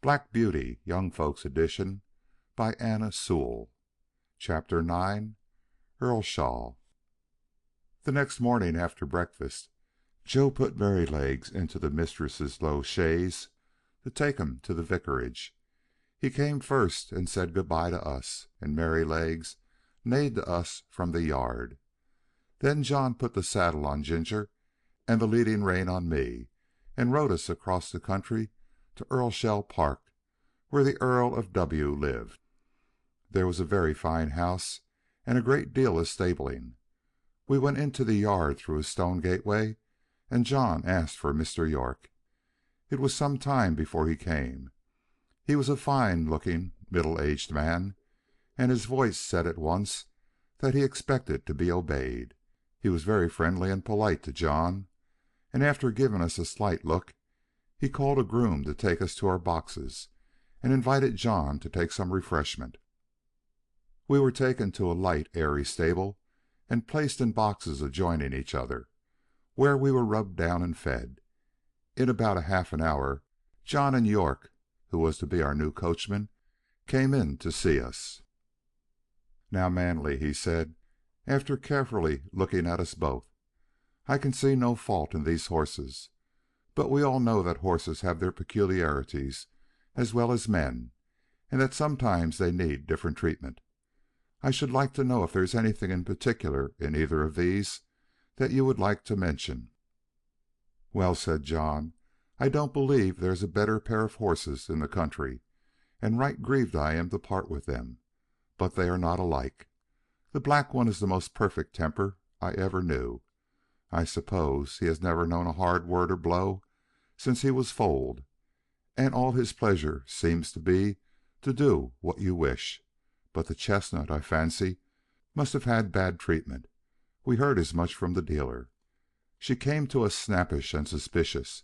Black Beauty, Young Folks Edition, by Anna Sewell. Chapter 9. Earlshaw. The next morning after breakfast, Joe put Merrylegs into the mistress's low chaise to take him to the vicarage. He came first and said good-bye to us, and Merrylegs neighed to us from the yard. Then John put the saddle on Ginger and the leading rein on me, and rode us across the country to Earlshall Park, where the Earl of W. lived. There was a very fine house and a great deal of stabling. We went into the yard through a stone gateway, and John asked for Mr. York. It was some time before he came. He was a fine-looking, middle-aged man, and his voice said at once that he expected to be obeyed. He was very friendly and polite to John, and after giving us a slight look, he called a groom to take us to our boxes, and invited John to take some refreshment. We were taken to a light, airy stable, and placed in boxes adjoining each other, where we were rubbed down and fed. In about half an hour, John and York, who was to be our new coachman, came in to see us. "Now, Manley," he said, after carefully looking at us both, "I can see no fault in these horses, but we all know that horses have their peculiarities as well as men, and that sometimes they need different treatment. I should like to know if there is anything in particular in either of these that you would like to mention." "Well," said John, "I don't believe there is a better pair of horses in the country, and right grieved I am to part with them, but they are not alike. The black one is the most perfect temper I ever knew. I suppose he has never known a hard word or blow since he was foaled, and all his pleasure seems to be to do what you wish. But the chestnut, I fancy, must have had bad treatment. We heard as much from the dealer. She came to us snappish and suspicious,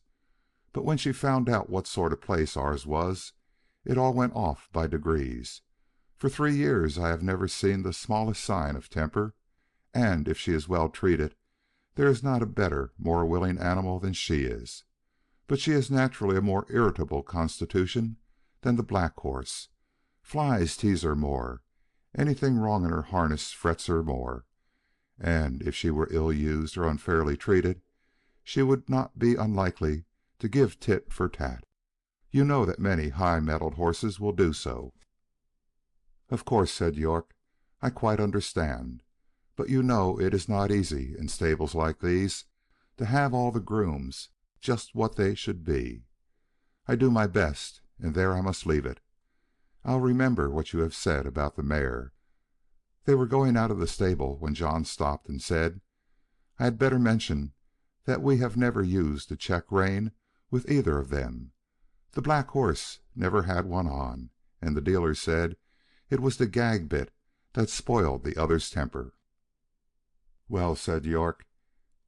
but when she found out what sort of place ours was, it all went off by degrees. For 3 years I have never seen the smallest sign of temper, and if she is well treated, there is not a better, more willing animal than she is. But she is naturally a more irritable constitution than the black horse. Flies tease her more, anything wrong in her harness frets her more, and if she were ill used or unfairly treated, she would not be unlikely to give tit for tat. You know that many high-mettled horses will do so." "Of course," said York, "I quite understand. But you know it is not easy in stables like these to have all the grooms just what they should be. I do my best, and there I must leave it. I'll remember what you have said about the mare." They were going out of the stable when John stopped and said, "I had better mention that we have never used a check rein with either of them. The black horse never had one on, and the dealer said it was the gag bit that spoiled the other's temper." "Well," said York,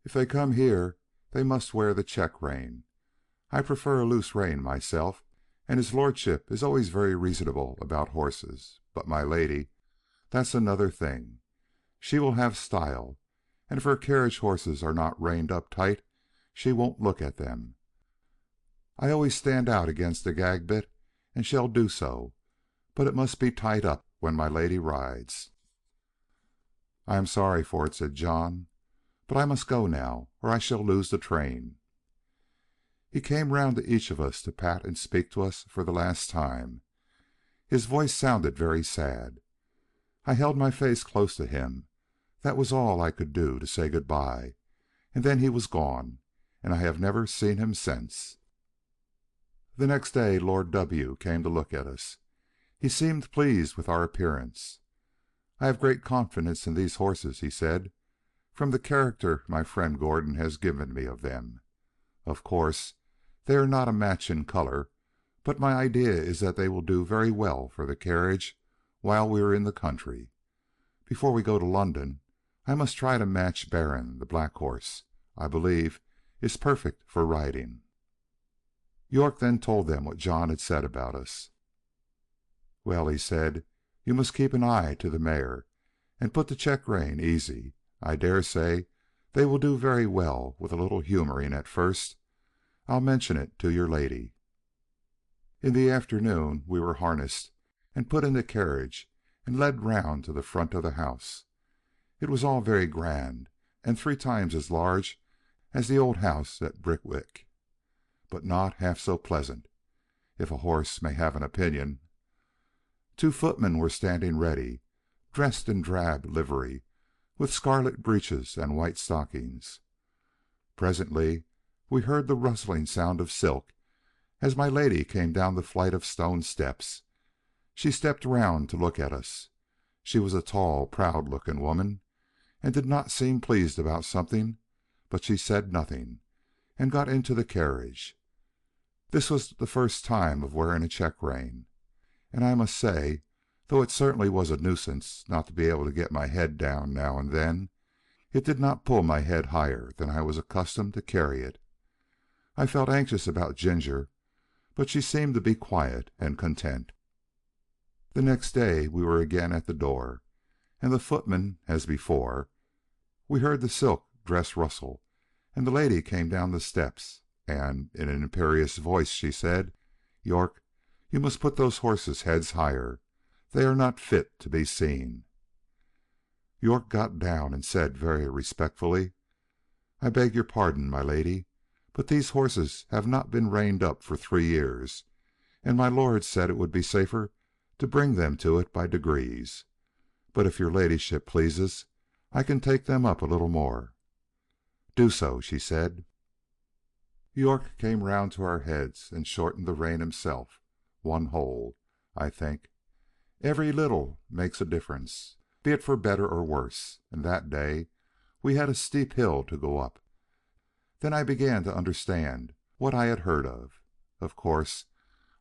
"if they come here they must wear the check rein. I prefer a loose rein myself, and his lordship is always very reasonable about horses. But my lady, that's another thing. She will have style, and if her carriage horses are not reined up tight, she won't look at them. I always stand out against the gag bit, and shall do so, but it must be tight up when my lady rides." "I am sorry for it," said John, "but I must go now, or I shall lose the train." He came round to each of us to pat and speak to us for the last time. His voice sounded very sad. I held my face close to him. That was all I could do to say good-bye, and then he was gone, and I have never seen him since. The next day Lord W. came to look at us. He seemed pleased with our appearance. "I have great confidence in these horses," he said, "from the character my friend Gordon has given me of them. Of course, they are not a match in color, but my idea is that they will do very well for the carriage while we are in the country. Before we go to London, I must try to match Baron, the black horse. I believe is perfect for riding." York then told them what John had said about us. "Well," he said, "you must keep an eye to the mare, and put the check rein easy. I dare say they will do very well with a little humoring at first. I'll mention it to your lady." In the afternoon we were harnessed and put in the carriage and led round to the front of the house. It was all very grand, and 3 times as large as the old house at Brickwick, but not half so pleasant, if a horse may have an opinion. 2 footmen were standing ready, dressed in drab livery, with scarlet breeches and white stockings. Presently we heard the rustling sound of silk as my lady came down the flight of stone steps. She stepped round to look at us. She was a tall, proud-looking woman, and did not seem pleased about something, but she said nothing, and got into the carriage. This was the first time of wearing a check-rein, and I must say, though it certainly was a nuisance not to be able to get my head down now and then, it did not pull my head higher than I was accustomed to carry it. I felt anxious about Ginger, but she seemed to be quiet and content. The next day we were again at the door, and the footman as before. We heard the silk dress rustle, and the lady came down the steps, and in an imperious voice she said, "York, you must put those horses' heads higher. They are not fit to be seen." York got down and said very respectfully, "I beg your pardon, my lady, but these horses have not been reined up for 3 years, and my lord said it would be safer to bring them to it by degrees. But if your ladyship pleases, I can take them up a little more." "Do so," she said. York came round to our heads and shortened the rein himself, 1 hole, I think. Every little makes a difference, be it for better or worse, and that day we had a steep hill to go up. Then I began to understand what I had heard of. Of course,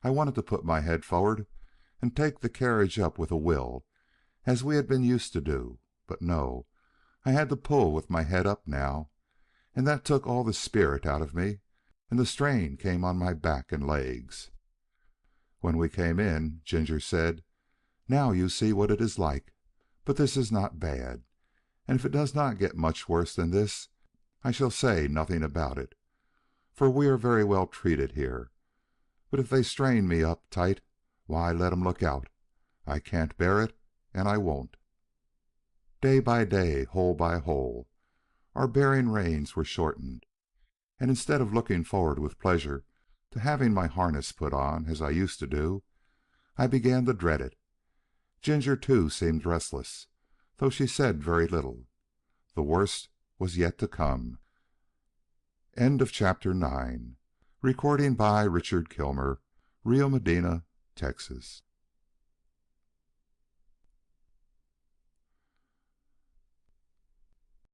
I wanted to put my head forward and take the carriage up with a will, as we had been used to do, but no, I had to pull with my head up now, and that took all the spirit out of me, and the strain came on my back and legs. When we came in, Ginger said, "Now you see what it is like, but this is not bad, and if it does not get much worse than this, I shall say nothing about it, for we are very well treated here. But if they strain me up tight, why, let 'em look out. I can't bear it, and I won't." Day by day, hole by hole, our bearing reins were shortened, and instead of looking forward with pleasure to having my harness put on, as I used to do, I began to dread it. Ginger, too, seemed restless, though she said very little. The worst was yet to come. End of chapter 9. Recording by Richard Kilmer, Rio Medina, Texas.